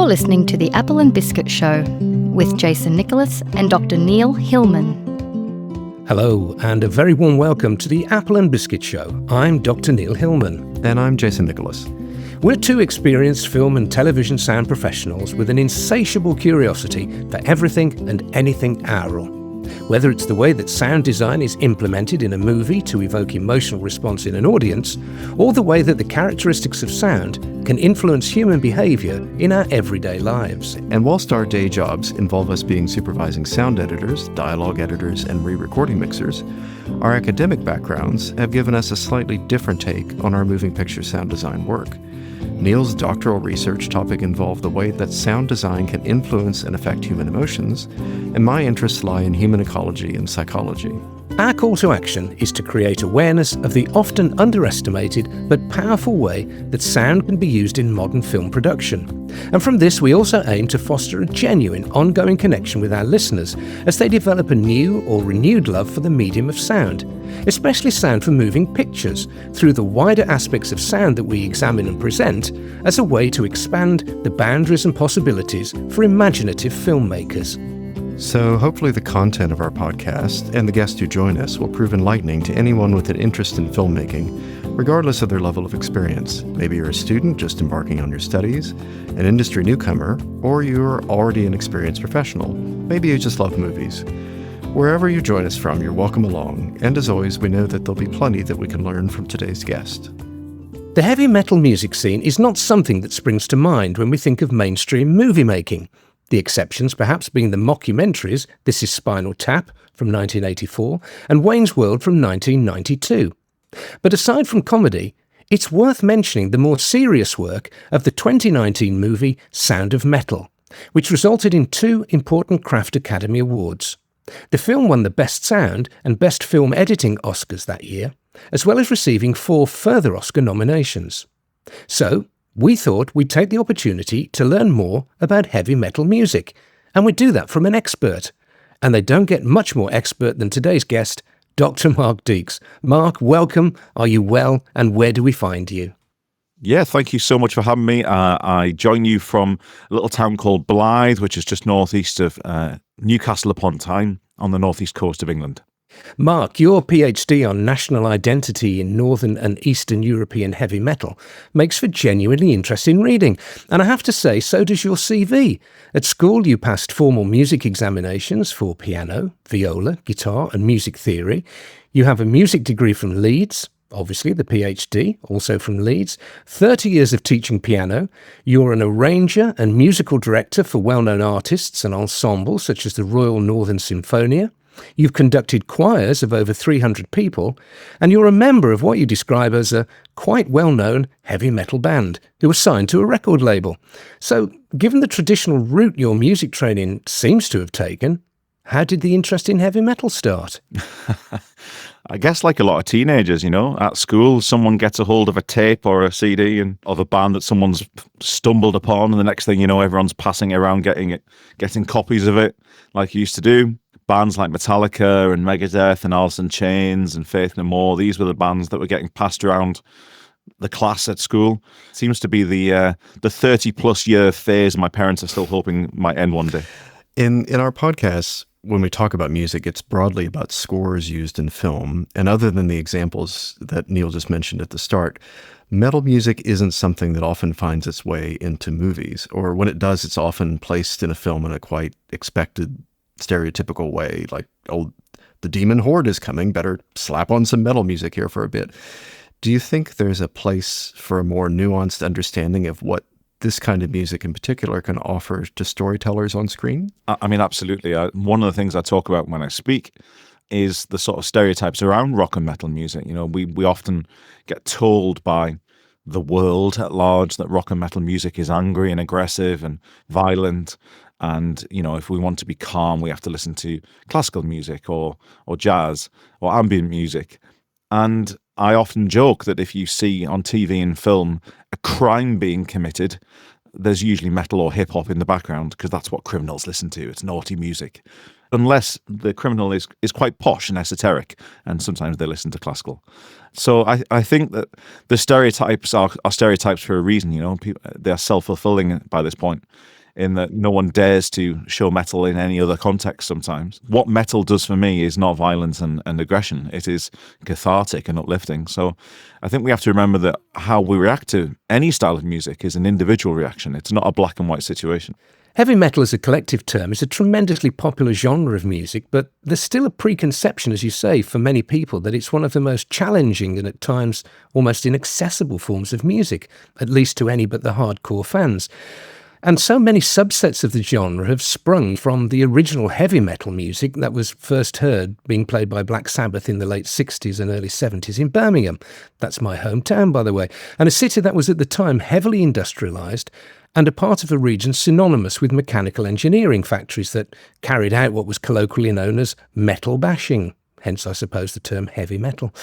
listening to the Apple and Biscuit Show with Jason Nicholas and Dr. Neil Hillman. Hello, and a very warm welcome to the Apple and Biscuit Show. I'm Dr. Neil Hillman. And I'm Jason Nicholas. We're two experienced film and television sound professionals with an insatiable curiosity for everything and anything aural. Whether it's the way that sound design is implemented in a movie to evoke emotional response in an audience, or the way that the characteristics of sound can influence human behaviour in our everyday lives. And whilst our day jobs involve us being supervising sound editors, dialogue editors, and re-recording mixers, our academic backgrounds have given us a slightly different take on our moving picture sound design work. Neil's doctoral research topic involved the way that sound design can influence and affect human emotions, and my interests lie in human ecology and psychology. Our call to action is to create awareness of the often underestimated but powerful way that sound can be used in modern film production. And from this, we also aim to foster a genuine, ongoing connection with our listeners as they develop a new or renewed love for the medium of sound, especially sound for moving pictures, through the wider aspects of sound that we examine and present as a way to expand the boundaries and possibilities for imaginative filmmakers. So hopefully the content of our podcast and the guests who join us will prove enlightening to anyone with an interest in filmmaking, regardless of their level of experience. Maybe you're a student just embarking on your studies, an industry newcomer, or you're already an experienced professional. Maybe you just love movies. Wherever you join us from, you're welcome along, and as always, we know that there'll be plenty that we can learn from today's guest. The heavy metal music scene is not something that springs to mind when we think of mainstream movie making. The exceptions perhaps being the mockumentaries This Is Spinal Tap from 1984 and Wayne's World from 1992. But aside from comedy, it's worth mentioning the more serious work of the 2019 movie Sound of Metal, which resulted in 2 important Craft Academy Awards. The film won the Best Sound and Best Film Editing Oscars that year, as well as receiving 4 further Oscar nominations. So, we thought we'd take the opportunity to learn more about heavy metal music, and we'd do that from an expert. And they don't get much more expert than today's guest, Dr. Mark Deeks. Mark, welcome. Are you well, and where do we find you? Yeah, thank you so much for having me. I join you from a little town called Blythe, which is just northeast of Newcastle upon Tyne on the northeast coast of England. Mark, your Ph.D. on national identity in Northern and Eastern European heavy metal makes for genuinely interesting reading. And I have to say, so does your CV. At school, you passed formal music examinations for piano, viola, guitar, and music theory. You have a music degree from Leeds, obviously the Ph.D., also from Leeds, 30 years of teaching piano. You're an arranger and musical director for well-known artists and ensembles such as the Royal Northern Sinfonia. You've conducted choirs of over 300 people, and you're a member of what you describe as a quite well-known heavy metal band who are signed to a record label. So, given the traditional route your music training seems to have taken, how did the interest in heavy metal start? I guess like a lot of teenagers, at school, someone gets a hold of a tape or a CD of a band that someone's stumbled upon, and the next thing you know, everyone's passing it around, getting copies of it like you used to do. Bands like Metallica and Megadeth and Alice in Chains and Faith No More, these were the bands that were getting passed around the class at school. Seems to be the 30-plus year phase my parents are still hoping might end one day. In our podcasts, when we talk about music, it's broadly about scores used in film. And other than the examples that Neil just mentioned at the start, metal music isn't something that often finds its way into movies. Or when it does, it's often placed in a film in a quite expected, stereotypical way, like, oh, the demon horde is coming, better slap on some metal music here for a bit. Do you think there's a place for a more nuanced understanding of what this kind of music in particular can offer to storytellers on screen? I mean, absolutely. One of the things I talk about when I speak is the sort of stereotypes around rock and metal music. We often get told by the world at large that rock and metal music is angry and aggressive and violent. And, if we want to be calm, we have to listen to classical music or jazz or ambient music. And I often joke that if you see on TV and film a crime being committed, there's usually metal or hip hop in the background because that's what criminals listen to. It's naughty music. Unless the criminal is quite posh and esoteric, and sometimes they listen to classical. So I think that the stereotypes are stereotypes for a reason. They're self-fulfilling by this point. in that no one dares to show metal in any other context sometimes. What metal does for me is not violence and aggression. It is cathartic and uplifting. So I think we have to remember that how we react to any style of music is an individual reaction. It's not a black and white situation. Heavy metal as a collective term is a tremendously popular genre of music, but there's still a preconception, as you say, for many people that it's one of the most challenging and at times almost inaccessible forms of music, at least to any but the hardcore fans. And so many subsets of the genre have sprung from the original heavy metal music that was first heard being played by Black Sabbath in the late 60s and early 70s in Birmingham. That's my hometown, by the way, and a city that was at the time heavily industrialised and a part of a region synonymous with mechanical engineering factories that carried out what was colloquially known as metal bashing. Hence, I suppose, the term heavy metal.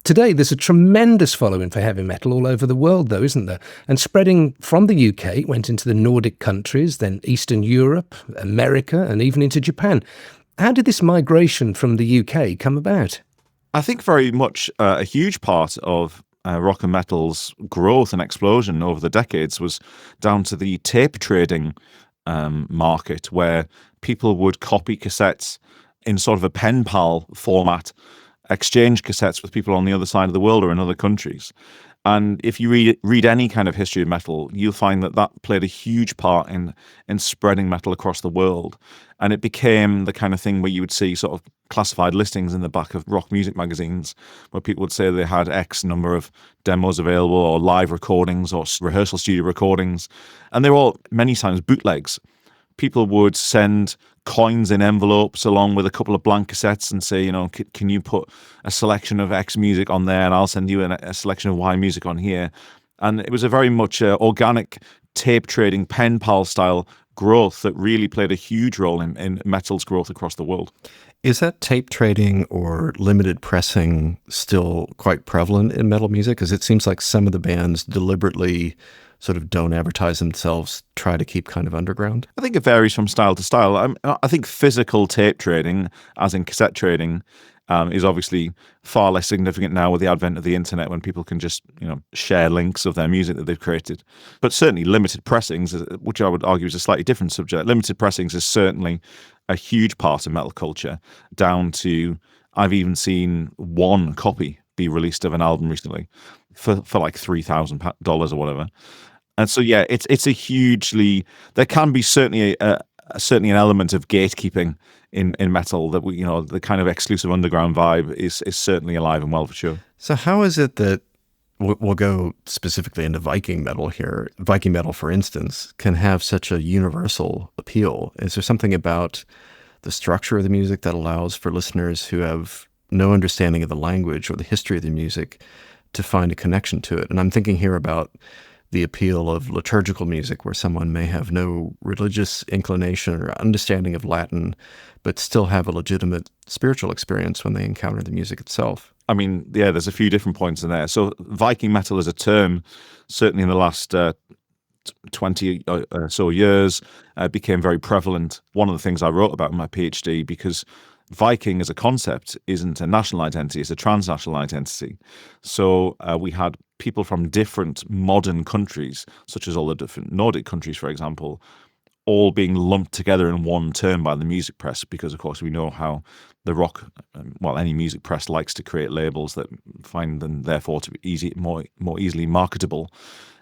Today, there's a tremendous following for heavy metal all over the world, though, isn't there? And spreading from the UK, it went into the Nordic countries, then Eastern Europe, America, and even into Japan. How did this migration from the UK come about? I think very much a huge part of rock and metal's growth and explosion over the decades was down to the tape trading market, where people would copy cassettes in sort of a pen pal format, exchange cassettes with people on the other side of the world or in other countries. And if you read any kind of history of metal, you'll find that that played a huge part in spreading metal across the world. And it became the kind of thing where you would see sort of classified listings in the back of rock music magazines where people would say they had X number of demos available or live recordings or rehearsal studio recordings. And they were all many times bootlegs. People would send coins in envelopes along with a couple of blank cassettes and say, can you put a selection of X music on there and I'll send you a selection of Y music on here. And it was a very much organic tape trading pen pal style growth that really played a huge role in metal's growth across the world. Is that tape trading or limited pressing still quite prevalent in metal music? Because it seems like some of the bands deliberately sort of don't advertise themselves, try to keep kind of underground? I think it varies from style to style. I think physical tape trading, as in cassette trading, is obviously far less significant now with the advent of the internet, when people can just share links of their music that they've created. But certainly limited pressings, which I would argue is a slightly different subject, limited pressings is certainly a huge part of metal culture, down to I've even seen one copy be released of an album recently for like $3,000 or whatever. And so, yeah, it's a hugely, there can be certainly certainly an element of gatekeeping in metal that the kind of exclusive underground vibe is certainly alive and well, for sure. So how is it that we'll go specifically into Viking metal here? Viking metal, for instance, can have such a universal appeal. Is there something about the structure of the music that allows for listeners who have no understanding of the language or the history of the music to find a connection to it? And I'm thinking here about the appeal of liturgical music, where someone may have no religious inclination or understanding of Latin, but still have a legitimate spiritual experience when they encounter the music itself. I mean, yeah, there's a few different points in there. So Viking metal as a term, certainly in the last 20 or so years, became very prevalent. One of the things I wrote about in my PhD, because Viking as a concept isn't a national identity, it's a transnational identity. So we had people from different modern countries, such as all the different Nordic countries, for example, all being lumped together in one term by the music press, because, of course, we know how the rock, any music press likes to create labels that find them, therefore, to be more easily marketable.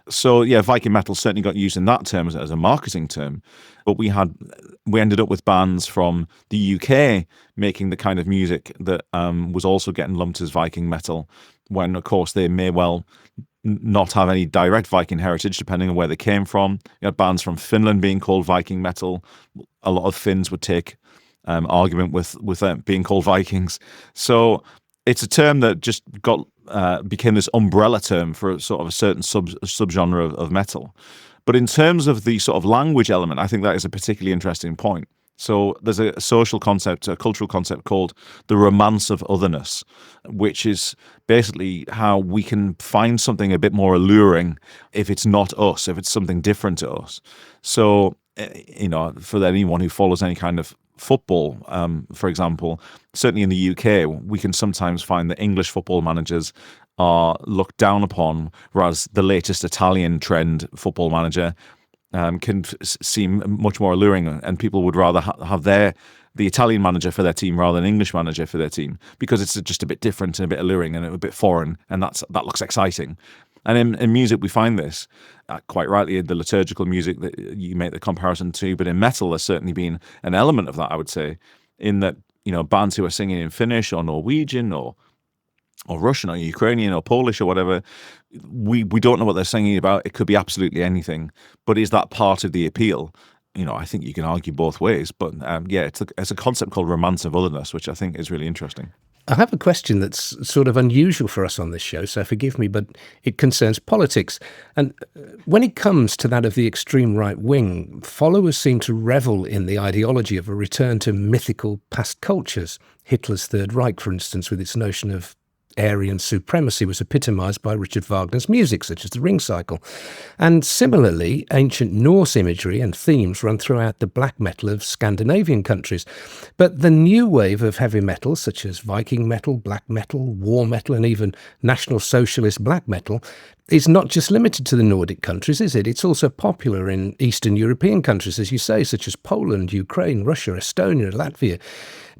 So, yeah, Viking metal certainly got used in that term as a marketing term. But we ended up with bands from the UK making the kind of music that was also getting lumped as Viking metal, when, of course, they may well not have any direct Viking heritage, depending on where they came from. You had bands from Finland being called Viking metal. A lot of Finns would take argument with them being called Vikings. So it's a term that just became this umbrella term for sort of a certain subgenre of metal. But in terms of the sort of language element, I think that is a particularly interesting point. So there's a social concept, a cultural concept called the romance of otherness, which is basically how we can find something a bit more alluring if it's not us, if it's something different to us. So, for anyone who follows any kind of football, for example, certainly in the UK, we can sometimes find that English football managers are looked down upon, whereas the latest Italian trend football manager can seem much more alluring, and people would rather have the Italian manager for their team rather than English manager for their team, because it's just a bit different and a bit alluring and a bit foreign, and that looks exciting. And in music, we find this quite rightly in the liturgical music that you make the comparison to, but in metal, there's certainly been an element of that, I would say, in that, bands who are singing in Finnish or Norwegian or Russian or Ukrainian or Polish or whatever, we don't know what they're singing about. It could be absolutely anything, but is that part of the appeal? I think you can argue both ways, but it's a concept called romance of otherness, which I think is really interesting. I have a question that's sort of unusual for us on this show, so forgive me, but it concerns politics. And when it comes to that of the extreme right wing, followers seem to revel in the ideology of a return to mythical past cultures. Hitler's Third Reich, for instance, with its notion of Aryan supremacy, was epitomised by Richard Wagner's music, such as the Ring Cycle. And similarly, ancient Norse imagery and themes run throughout the black metal of Scandinavian countries. But the new wave of heavy metal, such as Viking metal, black metal, war metal, and even National Socialist black metal, is not just limited to the Nordic countries, is it? It's also popular in Eastern European countries, as you say, such as Poland, Ukraine, Russia, Estonia, Latvia.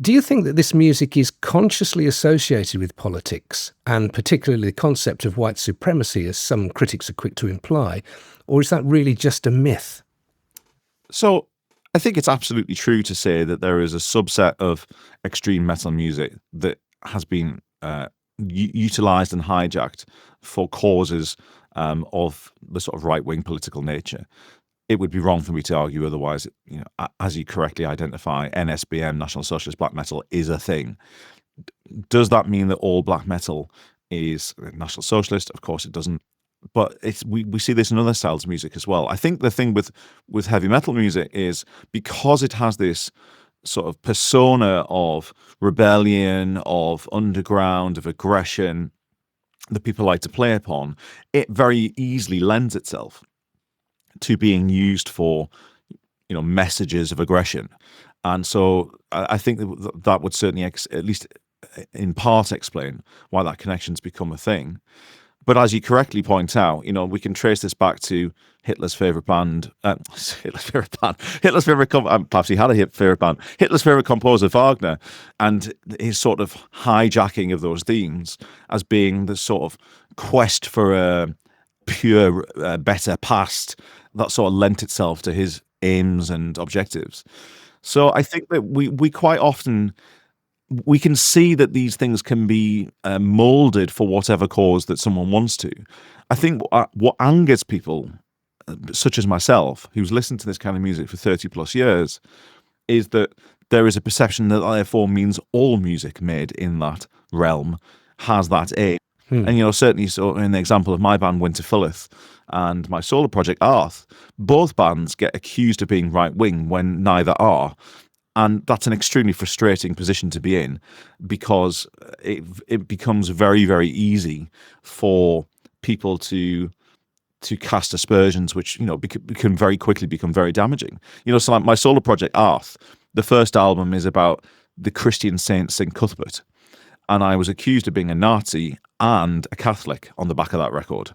Do you think that this music is consciously associated with politics, and particularly the concept of white supremacy, as some critics are quick to imply, or is that really just a myth? So I think it's absolutely true to say that there is a subset of extreme metal music that has been utilised and hijacked for causes of the sort of right-wing political nature. It would be wrong for me to argue otherwise. As you correctly identify, NSBM, National Socialist Black Metal, is a thing. Does that mean that all black metal is National Socialist? Of course it doesn't. But we see this in other styles of music as well. I think the thing with heavy metal music is, because it has this sort of persona of rebellion, of underground, of aggression that people like to play upon, it very easily lends itself to being used for, messages of aggression. And so I think that would certainly, at least in part, explain why that connection's become a thing. But as you correctly point out, we can trace this back to Hitler's favorite band, perhaps he had a favorite band, Hitler's favorite composer, Wagner, and his sort of hijacking of those themes as being the sort of quest for a pure, better past that sort of lent itself to his aims and objectives. So I think that we quite often, we can see that these things can be molded for whatever cause that someone wants to. I think what angers people, such as myself, who's listened to this kind of music for 30 plus years, is that there is a perception that therefore means all music made in that realm has that aim. And, certainly, so in the example of my band, Winterfylleth, and my solo project, Arth, both bands get accused of being right-wing when neither are. And that's an extremely frustrating position to be in, because it becomes very, very easy for people to cast aspersions, which, can very quickly become very damaging. So like my solo project, Arth, the first album is about the Christian saint, St. Cuthbert. And I was accused of being a Nazi and a Catholic on the back of that record.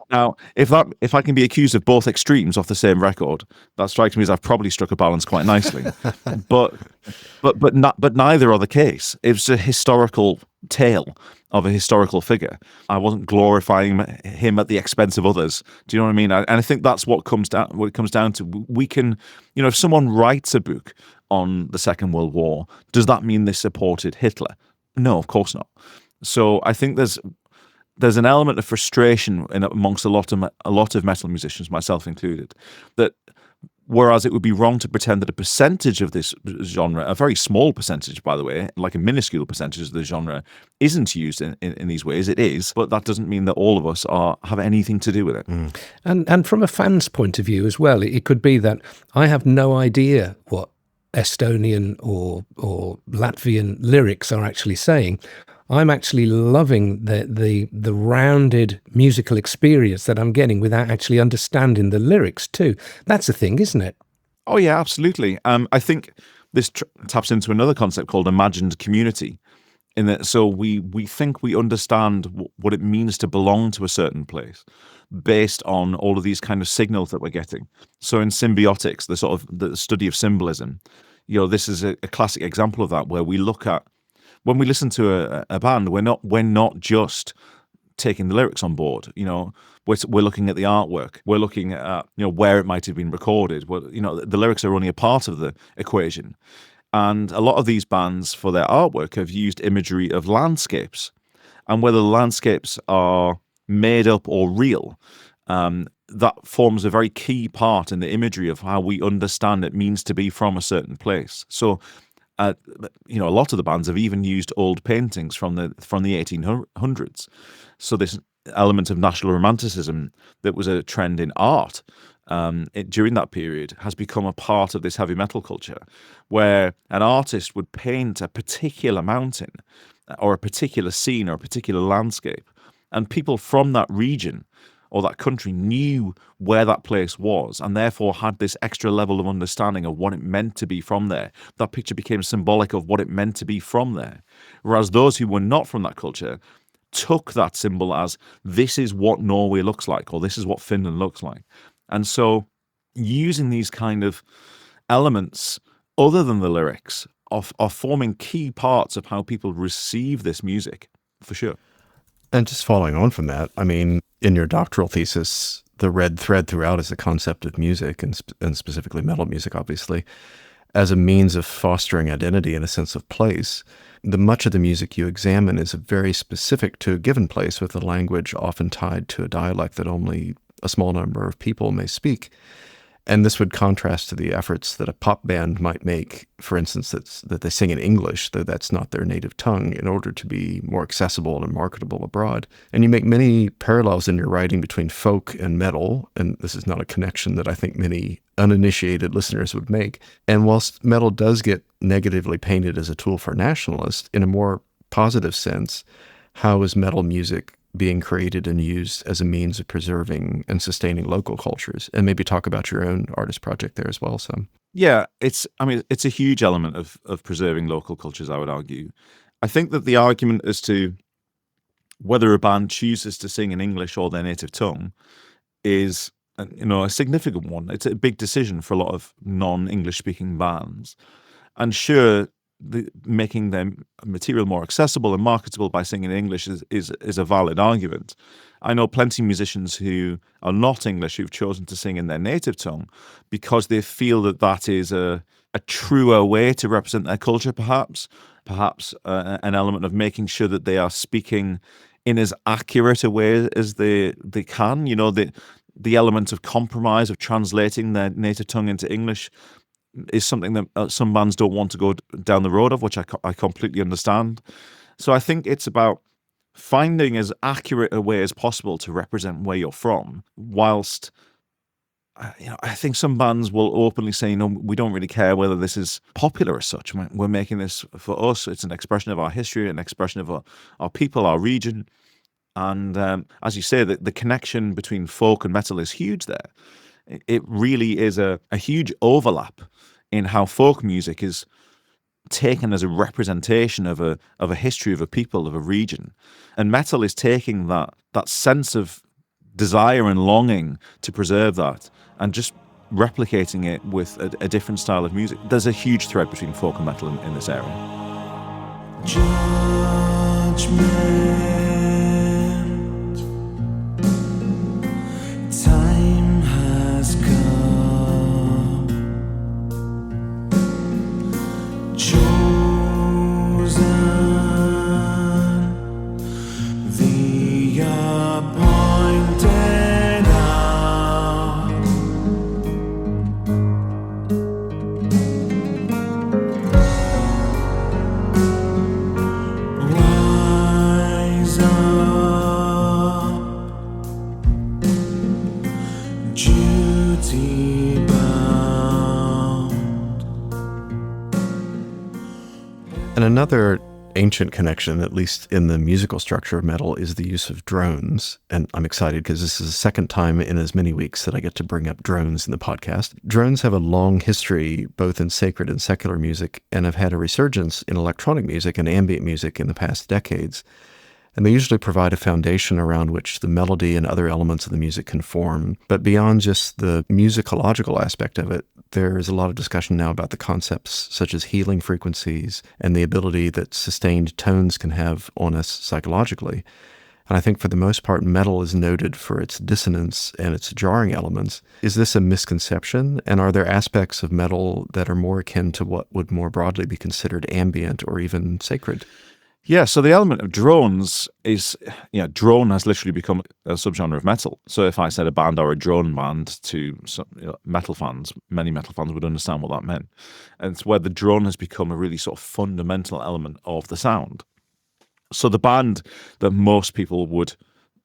Now, if I can be accused of both extremes off the same record, that strikes me as I've probably struck a balance quite nicely. but neither are the case. It's a historical tale of a historical figure. I wasn't glorifying him at the expense of others. Do you know what I mean? And I think that's what it comes down to. We can, if someone writes a book on the Second World War, does that mean they supported Hitler? No, of course not. So I think there's an element of frustration amongst a lot of metal musicians, myself included, that whereas it would be wrong to pretend that a percentage of this genre, a very small percentage, by the way, like a minuscule percentage of the genre, isn't used in these ways. It is, but that doesn't mean that all of us have anything to do with it. And from a fan's point of view as well, it could be that I have no idea what Estonian or Latvian lyrics are actually saying. I'm actually loving the rounded musical experience that I'm getting without actually understanding the lyrics too. That's a thing, isn't it? Oh yeah, absolutely. I think this taps into another concept called imagined community. In that, so we think we understand what it means to belong to a certain place based on all of these kind of signals that we're getting. So in symbiotics, the sort of the study of symbolism, this is a classic example of that, where we look at, when we listen to a band, we're not just taking the lyrics on board. We're looking at the artwork. We're looking at where it might have been recorded. The lyrics are only a part of the equation. And a lot of these bands, for their artwork, have used imagery of landscapes. And whether the landscapes are made up or real, that forms a very key part in the imagery of how we understand it means to be from a certain place. So, a lot of the bands have even used old paintings from the 1800s. So this element of national romanticism that was a trend in art during that period has become a part of this heavy metal culture, where an artist would paint a particular mountain or a particular scene or a particular landscape, and people from that region or that country knew where that place was, and therefore had this extra level of understanding of what it meant to be from there. That picture became symbolic of what it meant to be from there. Whereas those who were not from that culture took that symbol as, this is what Norway looks like, or this is what Finland looks like. And so using these kind of elements other than the lyrics are forming key parts of how people receive this music, for sure. And just following on from that, I mean, in your doctoral thesis, the red thread throughout is the concept of music, and specifically metal music, obviously, as a means of fostering identity and a sense of place. Much of the music you examine is very specific to a given place, with a language often tied to a dialect that only a small number of people may speak. And this would contrast to the efforts that a pop band might make, for instance, that they sing in English, though that's not their native tongue, in order to be more accessible and marketable abroad. And you make many parallels in your writing between folk and metal, and this is not a connection that I think many uninitiated listeners would make. And whilst metal does get negatively painted as a tool for nationalists, in a more positive sense, how is metal music being created and used as a means of preserving and sustaining local cultures? And maybe talk about your own artist project there as well. So yeah, it's a huge element of preserving local cultures, I would argue. I think that the argument as to whether a band chooses to sing in English or their native tongue is a significant one. It's a big decision for a lot of non-English speaking bands. And sure, making their material more accessible and marketable by singing in English is a valid argument. I know plenty of musicians who are not English who've chosen to sing in their native tongue because they feel that is a truer way to represent their culture, perhaps an element of making sure that they are speaking in as accurate a way as they can. The element of compromise of translating their native tongue into English is something that some bands don't want to go down the road of, which I completely understand. So I think it's about finding as accurate a way as possible to represent where you're from, whilst I think some bands will openly say, no, we don't really care whether this is popular as such. We're making this for us. It's an expression of our history, an expression of our people, our region. And as you say, the connection between folk and metal is huge there. It really is a huge overlap in how folk music is taken as a representation of a history of a people, of a region. And metal is taking that sense of desire and longing to preserve that and just replicating it with a different style of music. There's a huge thread between folk and metal in this area. Judgment. Time has come. Chosen the appointed hour. Rise up, duty bound. And another ancient connection, at least in the musical structure of metal, is the use of drones. And I'm excited because this is the second time in as many weeks that I get to bring up drones in the podcast. Drones have a long history, both in sacred and secular music, and have had a resurgence in electronic music and ambient music in the past decades. And they usually provide a foundation around which the melody and other elements of the music can form. But beyond just the musicological aspect of it, there is a lot of discussion now about the concepts such as healing frequencies and the ability that sustained tones can have on us psychologically. And I think for the most part, metal is noted for its dissonance and its jarring elements. Is this a misconception? And are there aspects of metal that are more akin to what would more broadly be considered ambient or even sacred? Yeah, so the element of drones is, drone has literally become a subgenre of metal. So if I said a band or a drone band to some, metal fans, many metal fans would understand what that meant. And it's where the drone has become a really sort of fundamental element of the sound. So the band that most people would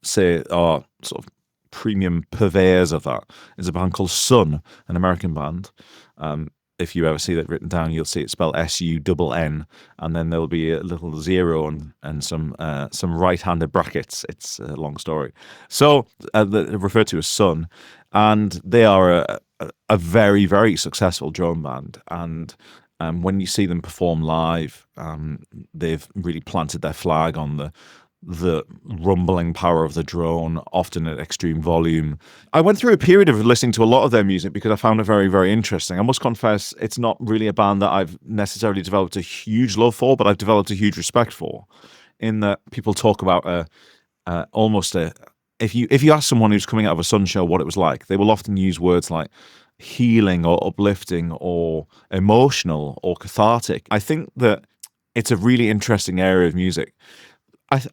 say are sort of premium purveyors of that is a band called Sun, an American band. If you ever see that written down, you'll see it spelled S-U-N-N, and then there'll be a little zero and some right-handed brackets. It's a long story. So they're referred to as Sun, and they are a very, very successful drone band. And when you see them perform live, they've really planted their flag on the rumbling power of the drone, often at extreme volume. I went through a period of listening to a lot of their music because I found it very, very interesting. I must confess, it's not really a band that I've necessarily developed a huge love for, but I've developed a huge respect for, in that people talk about if you ask someone who's coming out of a Sun show what it was like, they will often use words like healing or uplifting or emotional or cathartic. I think that it's a really interesting area of music.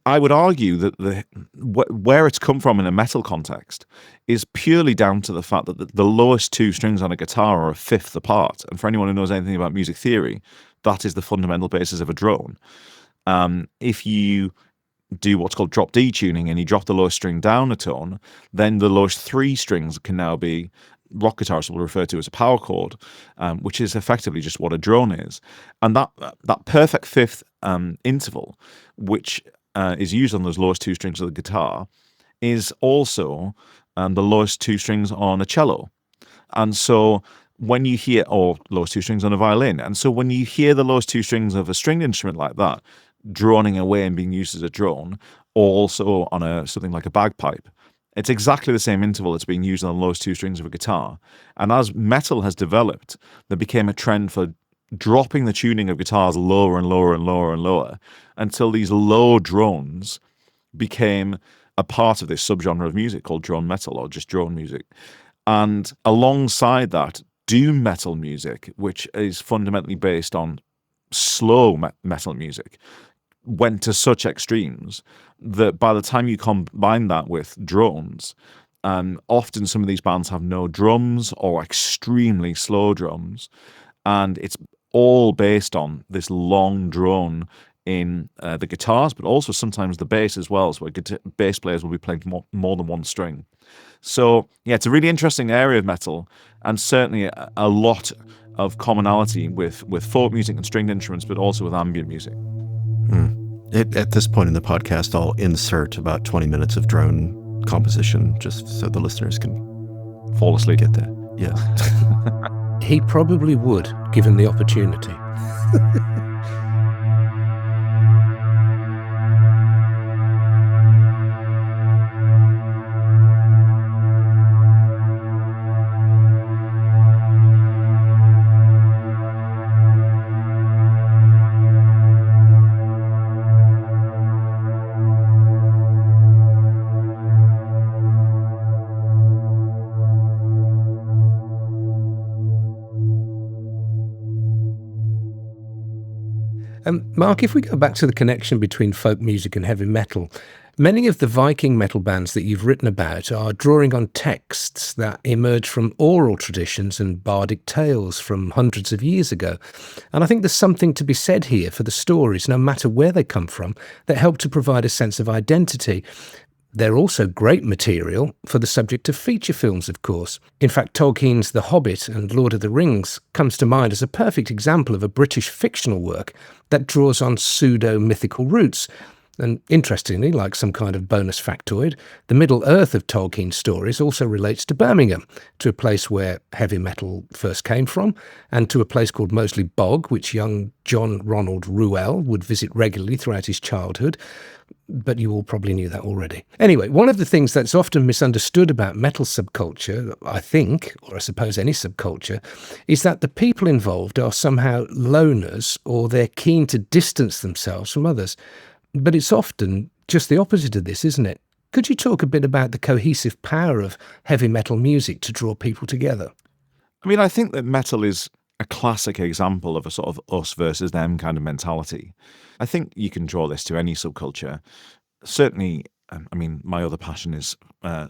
I would argue that where it's come from in a metal context is purely down to the fact that the lowest two strings on a guitar are a fifth apart. And for anyone who knows anything about music theory, that is the fundamental basis of a drone. If you do what's called drop D tuning and you drop the lowest string down a tone, then the lowest three strings can now be, rock guitarists will refer to as a power chord, which is effectively just what a drone is. And that perfect fifth interval, which is used on those lowest two strings of the guitar, is also the lowest two strings on a cello. And so when you hear, or lowest two strings on a violin, and so when you hear the lowest two strings of a stringed instrument like that droning away and being used as a drone, or also on something like a bagpipe, it's exactly the same interval that's being used on the lowest two strings of a guitar. And as metal has developed, there became a trend for dropping the tuning of guitars lower and lower and lower and lower until these low drones became a part of this subgenre of music called drone metal, or just drone music. And alongside that, doom metal music, which is fundamentally based on slow metal music, went to such extremes that by the time you combine that with drones, often some of these bands have no drums or extremely slow drums, and it's all based on this long drone in the guitars, but also sometimes the bass as well, so bass players will be playing more than one string. So yeah, it's a really interesting area of metal, and certainly a lot of commonality with folk music and stringed instruments, but also with ambient music. At this point in the podcast, I'll insert about 20 minutes of drone composition just so the listeners can Fall asleep. get that. Yeah. He probably would, given the opportunity. Mark, if we go back to the connection between folk music and heavy metal, many of the Viking metal bands that you've written about are drawing on texts that emerge from oral traditions and bardic tales from hundreds of years ago. And I think there's something to be said here for the stories, no matter where they come from, that help to provide a sense of identity. They're also great material for the subject of feature films, of course. In fact, Tolkien's The Hobbit and Lord of the Rings comes to mind as a perfect example of a British fictional work that draws on pseudo-mythical roots. And interestingly, like some kind of bonus factoid, the Middle-earth of Tolkien's stories also relates to Birmingham, to a place where heavy metal first came from, and to a place called Moseley Bog, which young John Ronald Reuel would visit regularly throughout his childhood. But you all probably knew that already. Anyway, one of the things that's often misunderstood about metal subculture, I think, or I suppose any subculture, is that the people involved are somehow loners or they're keen to distance themselves from others. But it's often just the opposite of this, isn't it? Could you talk a bit about the cohesive power of heavy metal music to draw people together? I mean, I think that metal is a classic example of a sort of us versus them kind of mentality. I think you can draw this to any subculture. Certainly, I mean, my other passion is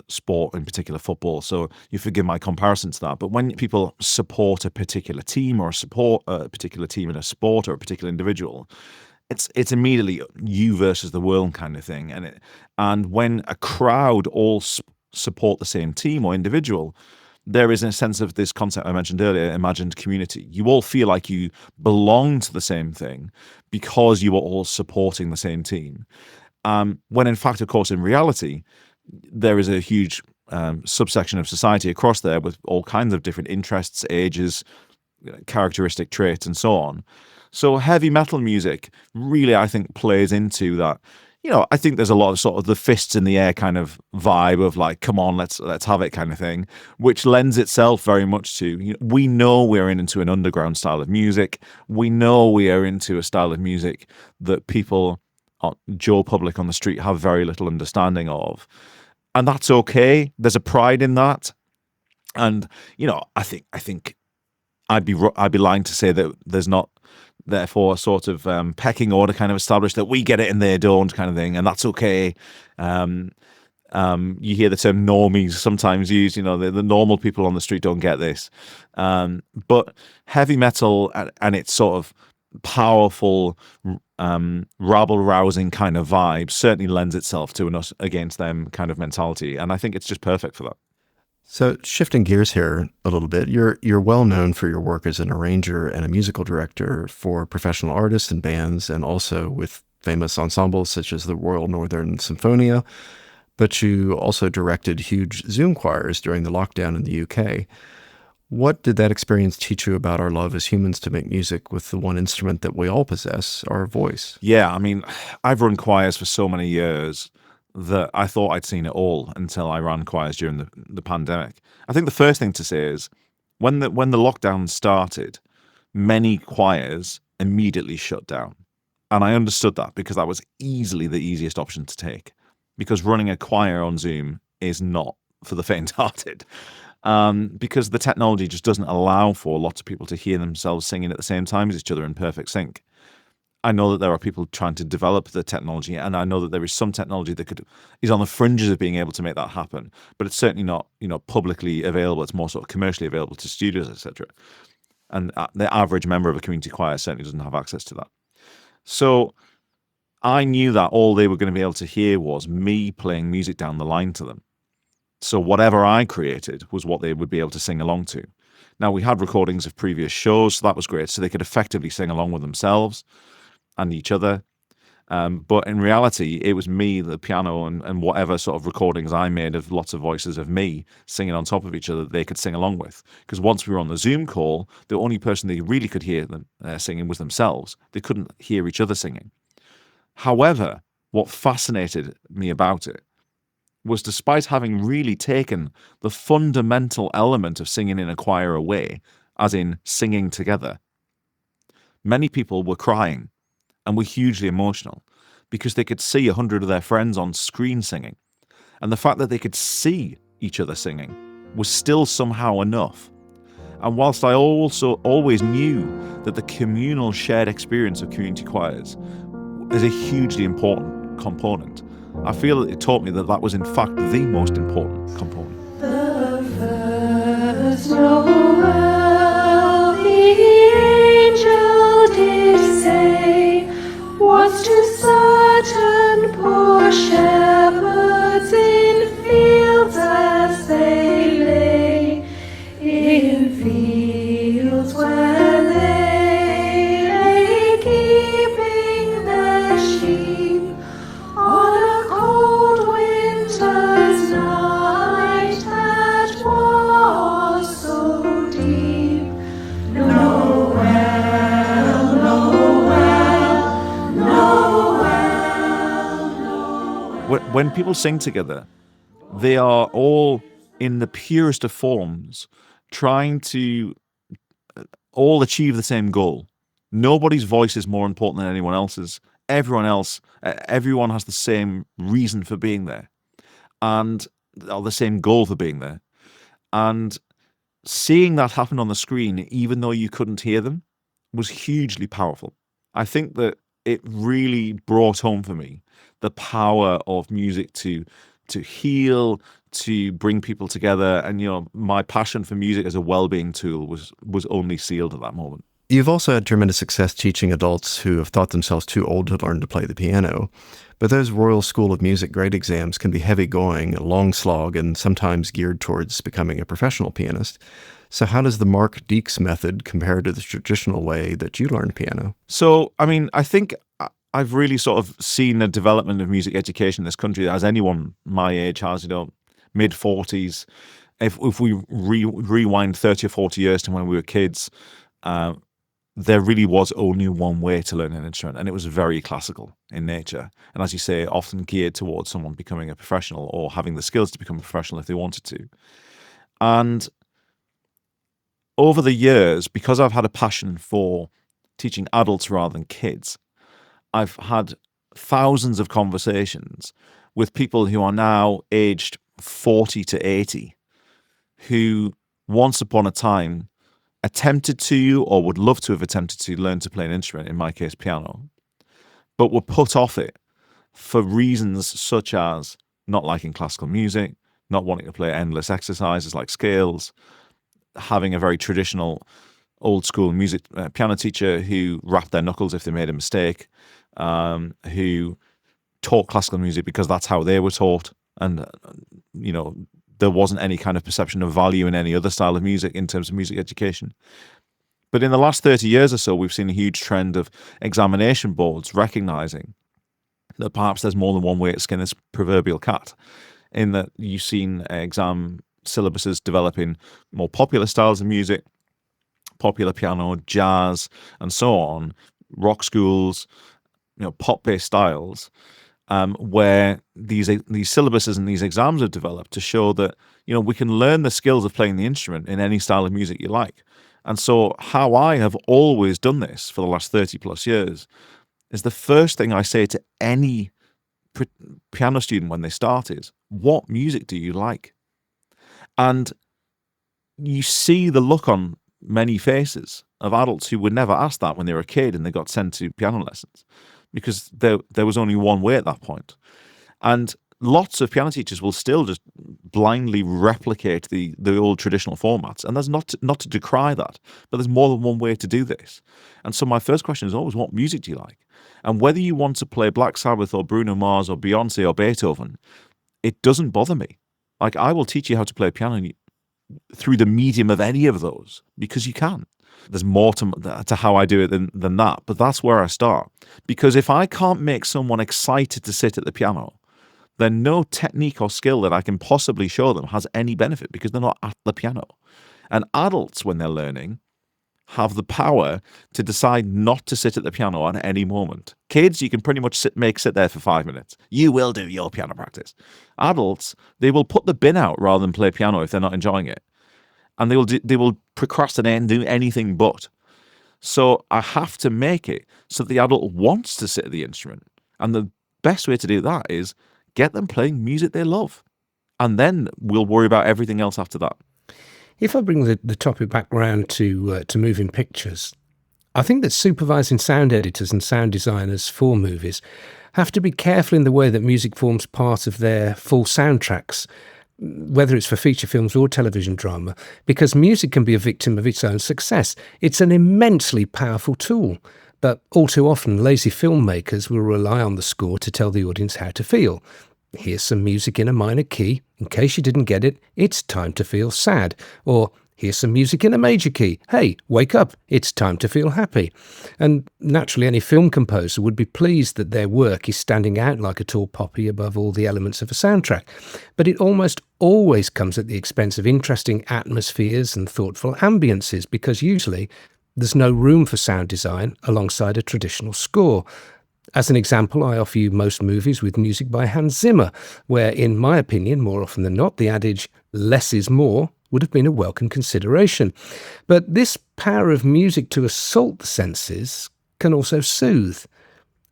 sport, in particular football, so you forgive my comparison to that. But when people support a particular team or support a particular team in a sport or a particular individual, it's immediately you versus the world kind of thing. And when a crowd all support the same team or individual, there is a sense of this concept I mentioned earlier, imagined community. You all feel like you belong to the same thing because you are all supporting the same team. When in fact, of course, in reality, there is a huge subsection of society across there with all kinds of different interests, ages, characteristic traits, and so on. So heavy metal music really, I think, plays into that. You know, I think there's a lot of sort of the fists in the air kind of vibe of like, come on, let's have it kind of thing, which lends itself very much to, you know, we know we're into an underground style of music. We know we are into a style of music that people, Joe Public on the street, have very little understanding of. And that's okay. There's a pride in that. And, you know, I think I'd be lying to say that there's not, therefore, a sort of pecking order kind of established that we get it and they don't kind of thing, and that's okay. You hear the term normies sometimes used, you know, the normal people on the street don't get this. But heavy metal and its sort of powerful, rabble-rousing kind of vibe certainly lends itself to an us against them kind of mentality, and I think it's just perfect for that. So shifting gears here a little bit, you're well known for your work as an arranger and a musical director for professional artists and bands, and also with famous ensembles such as the Royal Northern Sinfonia, but you also directed huge Zoom choirs during the lockdown in the UK. What did that experience teach you about our love as humans to make music with the one instrument that we all possess, our voice? Yeah, I mean, I've run choirs for so many years that I thought I'd seen it all until I ran choirs during the pandemic. I think the first thing to say is when the lockdown started, many choirs immediately shut down. And I understood that because that was easily the easiest option to take, because running a choir on Zoom is not for the faint-hearted, because the technology just doesn't allow for lots of people to hear themselves singing at the same time as each other in perfect sync. I know that there are people trying to develop the technology, and I know that there is some technology that is on the fringes of being able to make that happen, but it's certainly not, you know, publicly available. It's more sort of commercially available to studios, etc. And the average member of a community choir certainly doesn't have access to that. So I knew that all they were going to be able to hear was me playing music down the line to them. So whatever I created was what they would be able to sing along to. Now, we had recordings of previous shows, so that was great. So they could effectively sing along with themselves and each other. But in reality, it was me, the piano, and whatever sort of recordings I made of lots of voices of me singing on top of each other that they could sing along with. Because once we were on the Zoom call, the only person they really could hear them singing was themselves. They couldn't hear each other singing. However, what fascinated me about it was, despite having really taken the fundamental element of singing in a choir away, as in singing together, many people were crying and were hugely emotional because they could see 100 of their friends on screen singing. And the fact that they could see each other singing was still somehow enough. And whilst I also always knew that the communal shared experience of community choirs is a hugely important component, I feel that it taught me that that was in fact the most important component. The first Noel the angel did say was to certain poor shepherds when people sing together, they are all in the purest of forms trying to all achieve the same goal. Nobody's voice is more important than anyone else's. Everyone has the same reason for being there, or the same goal for being there. And seeing that happen on the screen, even though you couldn't hear them, was hugely powerful. I think that it really brought home for me the power of music to heal, to bring people together. And, my passion for music as a wellbeing tool was only sealed at that moment. You've also had tremendous success teaching adults who have thought themselves too old to learn to play the piano. But those Royal School of Music grade exams can be heavy going, a long slog, and sometimes geared towards becoming a professional pianist. So how does the Mark Deeks method compare to the traditional way that you learned piano? So, I think I've really sort of seen the development of music education in this country as anyone my age has, mid-40s. If we rewind 30 or 40 years to when we were kids, there really was only one way to learn an instrument, and it was very classical in nature. And as you say, often geared towards someone becoming a professional or having the skills to become a professional if they wanted to. And over the years, because I've had a passion for teaching adults rather than kids, I've had thousands of conversations with people who are now aged 40 to 80, who once upon a time attempted to or would love to have attempted to learn to play an instrument, in my case piano, but were put off it for reasons such as not liking classical music, not wanting to play endless exercises like scales, having a very traditional old school music piano teacher who rapped their knuckles if they made a mistake, who taught classical music because that's how they were taught, and there wasn't any kind of perception of value in any other style of music in terms of music education. But in the last 30 years or so, we've seen a huge trend of examination boards recognizing that perhaps there's more than one way to skin this proverbial cat, in that you've seen exam syllabuses developing more popular styles of music, popular piano, jazz, and so on, rock schools, pop-based styles, where these syllabuses and these exams have developed to show that we can learn the skills of playing the instrument in any style of music you like. And so how I have always done this for the last 30 plus years is the first thing I say to any piano student when they start is, what music do you like? And you see the look on many faces of adults who would never ask that when they were a kid and they got sent to piano lessons, because there was only one way at that point. And lots of piano teachers will still just blindly replicate the old traditional formats. And there's not to decry that, but there's more than one way to do this. And so my first question is always, what music do you like? And whether you want to play Black Sabbath or Bruno Mars or Beyonce or Beethoven, it doesn't bother me. Like, I will teach you how to play piano through the medium of any of those, because you can. There's more to how I do it than that, but that's where I start. Because if I can't make someone excited to sit at the piano, then no technique or skill that I can possibly show them has any benefit, because they're not at the piano. And adults, when they're learning, have the power to decide not to sit at the piano at any moment. Kids, you can pretty much sit there for 5 minutes. You will do your piano practice. Adults, they will put the bin out rather than play piano if they're not enjoying it. And they will procrastinate and do anything but. So I have to make it so the adult wants to sit at the instrument. And the best way to do that is get them playing music they love. And then we'll worry about everything else after that. If I bring the topic back round to moving pictures, I think that supervising sound editors and sound designers for movies have to be careful in the way that music forms part of their full soundtracks, whether it's for feature films or television drama, because music can be a victim of its own success. It's an immensely powerful tool, but all too often lazy filmmakers will rely on the score to tell the audience how to feel. Here's some music in a minor key. In case you didn't get it, it's time to feel sad. Or here's some music in a major key. Hey, wake up, it's time to feel happy. And naturally, any film composer would be pleased that their work is standing out like a tall poppy above all the elements of a soundtrack. But it almost always comes at the expense of interesting atmospheres and thoughtful ambiences, because usually there's no room for sound design alongside a traditional score. As an example, I offer you most movies with music by Hans Zimmer, where, in my opinion, more often than not, the adage less is more would have been a welcome consideration. But this power of music to assault the senses can also soothe.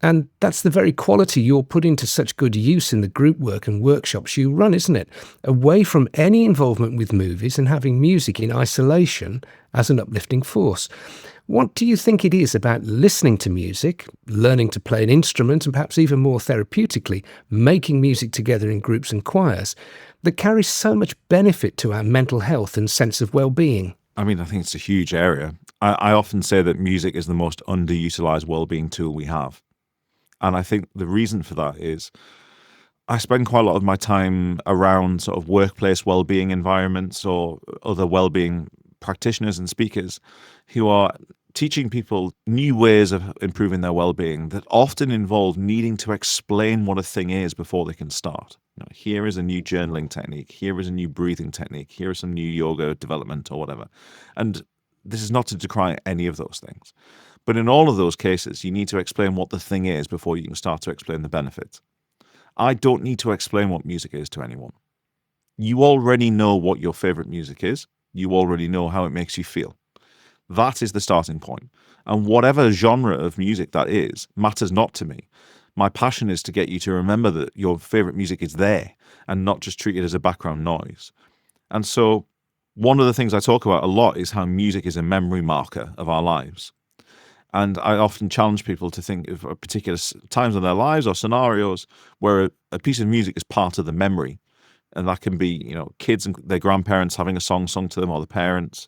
And that's the very quality you're putting to such good use in the group work and workshops you run, isn't it? Away from any involvement with movies and having music in isolation as an uplifting force. What do you think it is about listening to music, learning to play an instrument, and perhaps even more therapeutically, making music together in groups and choirs, that carries so much benefit to our mental health and sense of well-being? I mean, I think it's a huge area. I often say that music is the most underutilized well-being tool we have. And I think the reason for that is I spend quite a lot of my time around sort of workplace well-being environments or other well-being practitioners and speakers who are teaching people new ways of improving their well-being that often involve needing to explain what a thing is before they can start. Here is a new journaling technique. Here is a new breathing technique. Here is some new yoga development or whatever. And this is not to decry any of those things. But in all of those cases, you need to explain what the thing is before you can start to explain the benefits. I don't need to explain what music is to anyone. You already know what your favorite music is. You already know how it makes you feel. That is the starting point. And whatever genre of music that is matters not to me. My passion is to get you to remember that your favorite music is there and not just treat it as a background noise. And so one of the things I talk about a lot is how music is a memory marker of our lives. And I often challenge people to think of particular times in their lives or scenarios where a piece of music is part of the memory. And that can be, kids and their grandparents having a song sung to them, or the parents,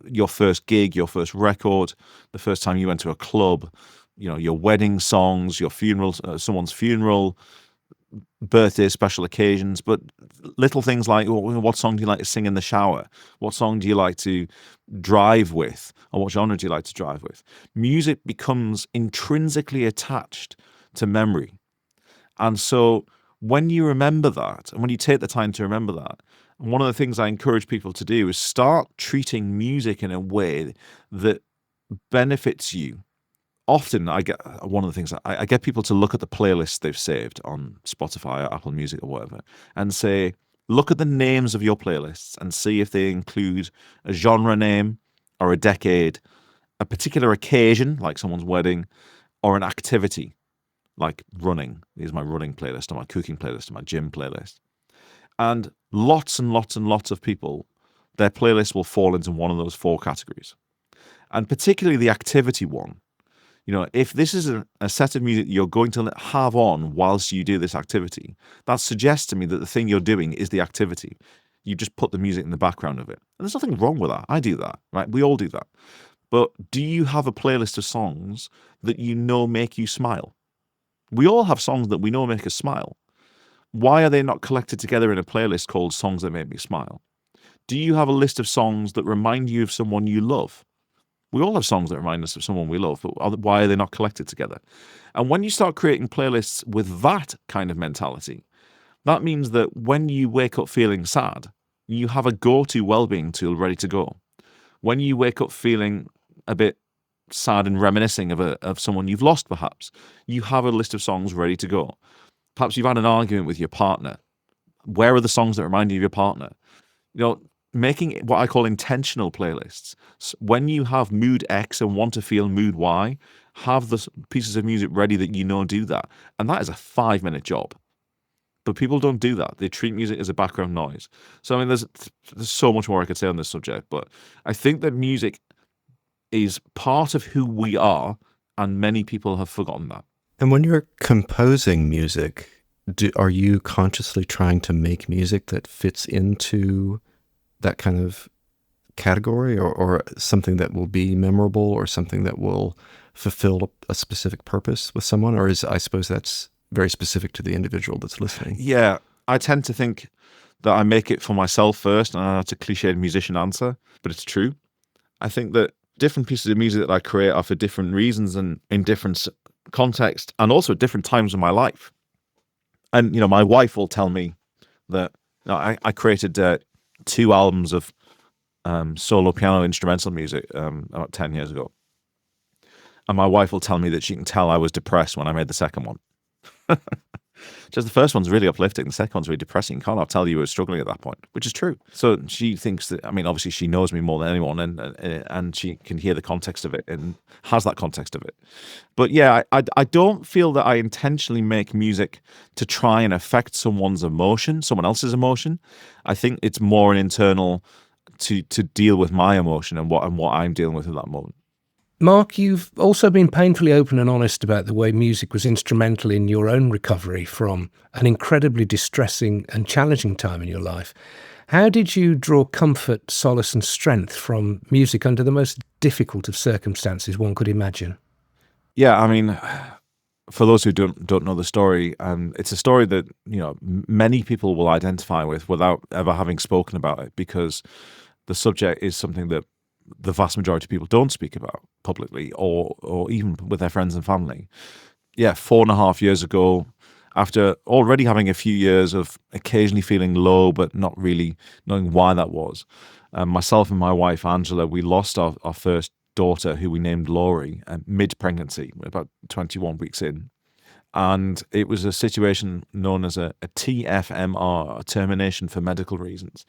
your first gig, your first record, the first time you went to a club, your wedding songs, your funeral, someone's funeral, birthdays, special occasions, but little things like, what song do you like to sing in the shower? What song do you like to drive with? Or what genre do you like to drive with? Music becomes intrinsically attached to memory. And so when you remember that, and when you take the time to remember that, one of the things I encourage people to do is start treating music in a way that benefits you. Often I get one of the things I get people to look at the playlists they've saved on Spotify or Apple Music or whatever and say, look at the names of your playlists and see if they include a genre name or a decade, a particular occasion like someone's wedding, or an activity like running. Here's my running playlist or my cooking playlist or my gym playlist. And lots and lots and lots of people, their playlist will fall into one of those four categories. And particularly the activity one. If this is a set of music you're going to have on whilst you do this activity, that suggests to me that the thing you're doing is the activity. You just put the music in the background of it. And there's nothing wrong with that. I do that, right? We all do that. But do you have a playlist of songs that make you smile? We all have songs that we know make us smile. Why are they not collected together in a playlist called Songs That Make Me Smile? Do you have a list of songs that remind you of someone you love? We all have songs that remind us of someone we love, but why are they not collected together? And when you start creating playlists with that kind of mentality, that means that when you wake up feeling sad, you have a go-to well-being tool ready to go. When you wake up feeling a bit sad and reminiscing of someone you've lost, perhaps, you have a list of songs ready to go. Perhaps you've had an argument with your partner. Where are the songs that remind you of your partner? Making what I call intentional playlists. When you have mood X and want to feel mood Y, have the pieces of music ready that do that. And that is a 5-minute job. But people don't do that. They treat music as a background noise. So, there's so much more I could say on this subject, but I think that music is part of who we are, and many people have forgotten that. And when you're composing music, are you consciously trying to make music that fits into that kind of category, or something that will be memorable, or something that will fulfill a specific purpose with someone? Or I suppose that's very specific to the individual that's listening. Yeah, I tend to think that I make it for myself first, and that's a cliched musician answer, but it's true. I think that different pieces of music that I create are for different reasons and in different contexts, and also at different times in my life. And, my wife will tell me that I created 2 albums of solo piano instrumental music about 10 years ago. And my wife will tell me that she can tell I was depressed when I made the second one. Just the first one's really uplifting. The second one's really depressing. You can't tell you were struggling at that point, which is true. So she thinks that, I mean, obviously she knows me more than anyone, and she can hear the context of it and has that context of it. But yeah, I don't feel that I intentionally make music to try and affect someone's emotion, someone else's emotion. I think it's more an internal to deal with my emotion and what I'm dealing with at that moment. Mark, you've also been painfully open and honest about the way music was instrumental in your own recovery from an incredibly distressing and challenging time in your life. How did you draw comfort, solace and strength from music under the most difficult of circumstances one could imagine? Yeah, I mean, for those who don't know the story, it's a story that, you know, many people will identify with without ever having spoken about it, because the subject is something that the vast majority of people don't speak about publicly or even with their friends and family. Yeah, 4.5 years ago, after already having a few years of occasionally feeling low but not really knowing why that was, myself and my wife Angela, we lost our first daughter, who we named Laurie, mid-pregnancy, about 21 weeks in. And it was a situation known as a TFMR, a termination for medical reasons,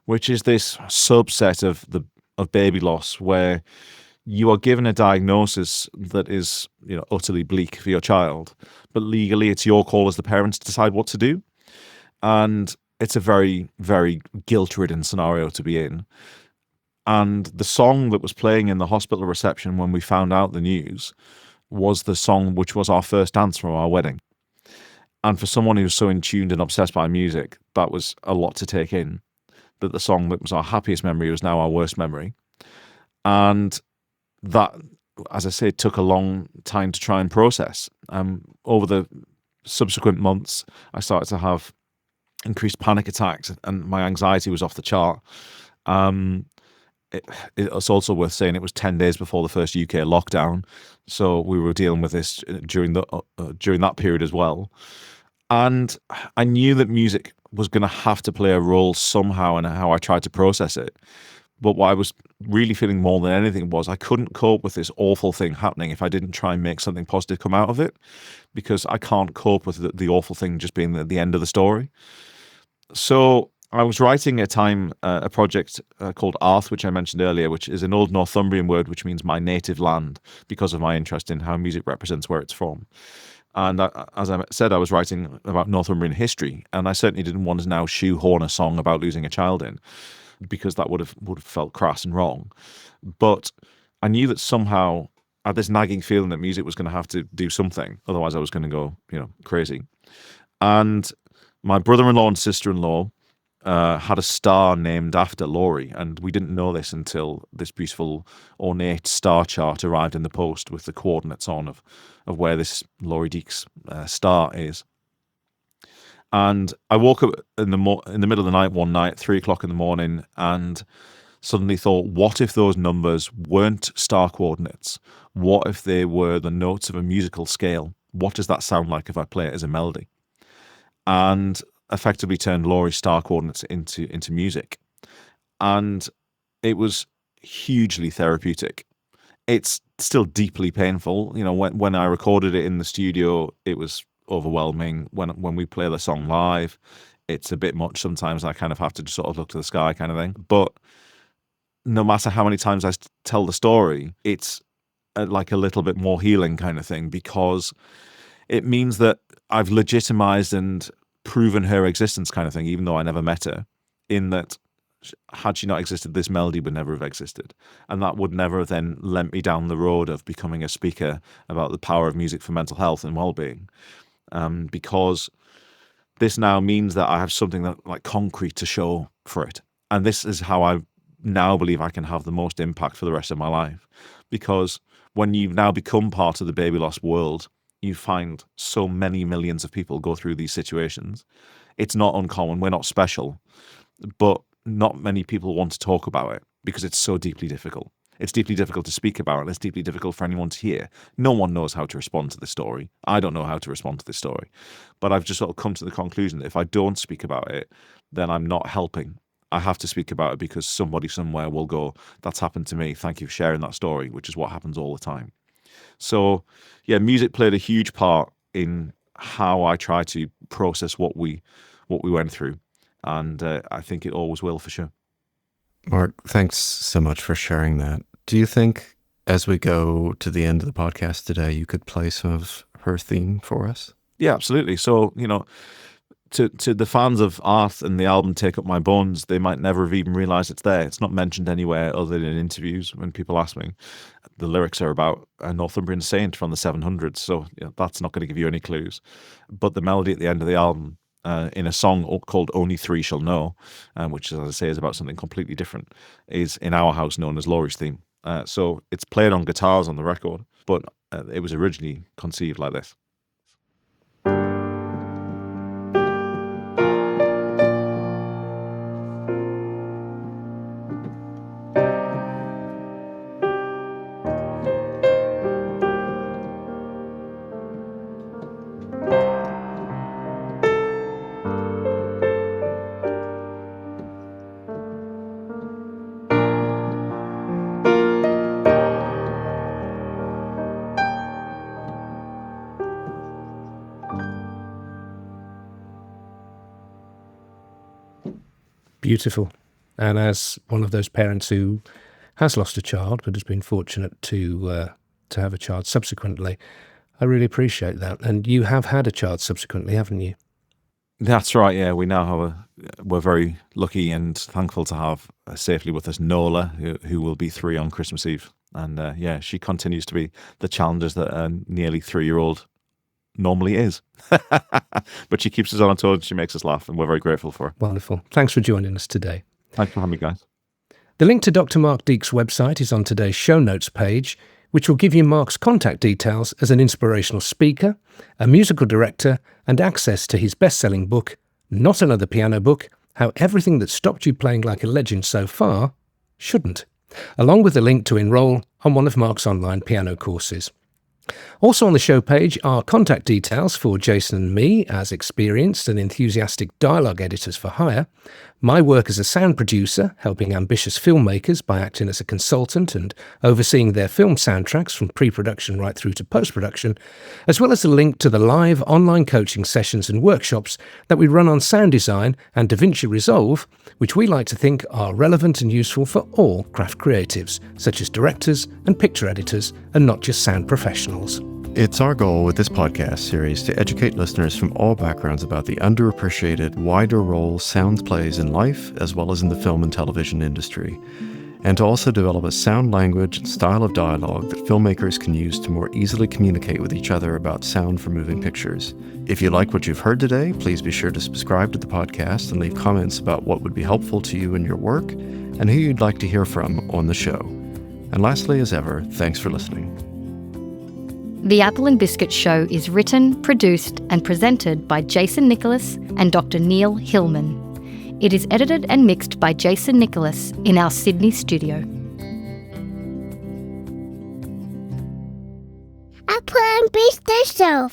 which is this subset of baby loss where you are given a diagnosis that is, you know, utterly bleak for your child, but legally it's your call as the parents to decide what to do. And it's a very, very guilt-ridden scenario to be in. And the song that was playing in the hospital reception when we found out the news was the song which was our first dance from our wedding. And for someone who was so in tuned and obsessed by music, that was a lot to take in. That the song that was our happiest memory was now our worst memory. And that, as I say, took a long time to try and process. Over the subsequent months, I started to have increased panic attacks and my anxiety was off the chart. It's also worth saying it was 10 days before the first UK lockdown. So we were dealing with this during that period as well. And I knew that music was going to have to play a role somehow in how I tried to process it. But what I was really feeling more than anything was I couldn't cope with this awful thing happening if I didn't try and make something positive come out of it, because I can't cope with the awful thing just being the end of the story. So I was writing a project called Arth, which I mentioned earlier, which is an old Northumbrian word which means my native land, because of my interest in how music represents where it's from. And as I said, I was writing about Northumbrian history, and I certainly didn't want to now shoehorn a song about losing a child in, because that would have felt crass and wrong. But I knew that somehow I had this nagging feeling that music was going to have to do something, otherwise I was going to go, you know, crazy. And my brother-in-law and sister-in-law had a star named after Laurie, and we didn't know this until this beautiful ornate star chart arrived in the post with the coordinates on of where this Laurie Deeks star is. And I woke up in the middle of the night one night, 3:00 in the morning, and suddenly thought, what if those numbers weren't star coordinates? What if they were the notes of a musical scale? What does that sound like if I play it as a melody? And effectively turned Laurie's star coordinates into music. And it was hugely therapeutic. It's still deeply painful. You know, when I recorded it in the studio, it was overwhelming. When we play the song live, it's a bit much sometimes. I kind of have to just sort of look to the sky kind of thing. But no matter how many times I tell the story, it's like a little bit more healing kind of thing, because it means that I've legitimized and proven her existence kind of thing, even though I never met her, in that had she not existed, this melody would never have existed. And that would never have then lent me down the road of becoming a speaker about the power of music for mental health and well-being. Because this now means that I have something that like concrete to show for it. And this is how I now believe I can have the most impact for the rest of my life. Because when you now become part of the baby loss world, you find so many millions of people go through these situations. It's not uncommon. We're not special, but not many people want to talk about it because it's so deeply difficult. It's deeply difficult to speak about, and it's deeply difficult for anyone to hear. No one knows how to respond to this story. I don't know how to respond to this story, but I've just sort of come to the conclusion that if I don't speak about it, then I'm not helping. I have to speak about it because somebody somewhere will go, that's happened to me. Thank you for sharing that story, which is what happens all the time. So, yeah, music played a huge part in how I try to process what we went through, and I think it always will for sure. Mark, thanks so much for sharing that. Do you think, as we go to the end of the podcast today, you could play some of her theme for us? Yeah, absolutely. So, to the fans of art and the album Take Up My Bones, they might never have even realised it's there. It's not mentioned anywhere other than in interviews when people ask me. The lyrics are about a Northumbrian saint from the 700s, so that's not going to give you any clues. But the melody at the end of the album, in a song called Only Three Shall Know, which, as I say, is about something completely different, is in our house known as Laurie's theme. So it's played on guitars on the record, but it was originally conceived like this. Beautiful. And as one of those parents who has lost a child but has been fortunate to have a child subsequently, I really appreciate that. And you have had a child subsequently, haven't you? That's right, yeah. We now we're very lucky and thankful to have safely with us Nola, who will be 3 on Christmas Eve. And she continues to be the challenges that a nearly 3-year-old normally is. But she keeps us on our toes, she makes us laugh, and we're very grateful for her. Wonderful. Thanks for joining us today. Thanks for having me, guys. The link to Dr. Mark Deeks' website is on today's show notes page, which will give you Mark's contact details as an inspirational speaker, a musical director, and access to his best-selling book, Not Another Piano Book, How Everything That Stopped You Playing Like a Legend So Far Shouldn't, along with a link to enrol on one of Mark's online piano courses. Also on the show page are contact details for Jason and me as experienced and enthusiastic dialogue editors for hire, my work as a sound producer, helping ambitious filmmakers by acting as a consultant and overseeing their film soundtracks from pre-production right through to post-production, as well as a link to the live online coaching sessions and workshops that we run on sound design and DaVinci Resolve, which we like to think are relevant and useful for all craft creatives, such as directors and picture editors, and not just sound professionals. It's our goal with this podcast series to educate listeners from all backgrounds about the underappreciated, wider role sound plays in life as well as in the film and television industry, and to also develop a sound language and style of dialogue that filmmakers can use to more easily communicate with each other about sound for moving pictures. If you like what you've heard today, please be sure to subscribe to the podcast and leave comments about what would be helpful to you in your work and who you'd like to hear from on the show. And lastly, as ever, thanks for listening. The Apple and Biscuit Show is written, produced and presented by Jason Nicholas and Dr. Neil Hillman. It is edited and mixed by Jason Nicholas in our Sydney studio. Apple and Biscuit Show.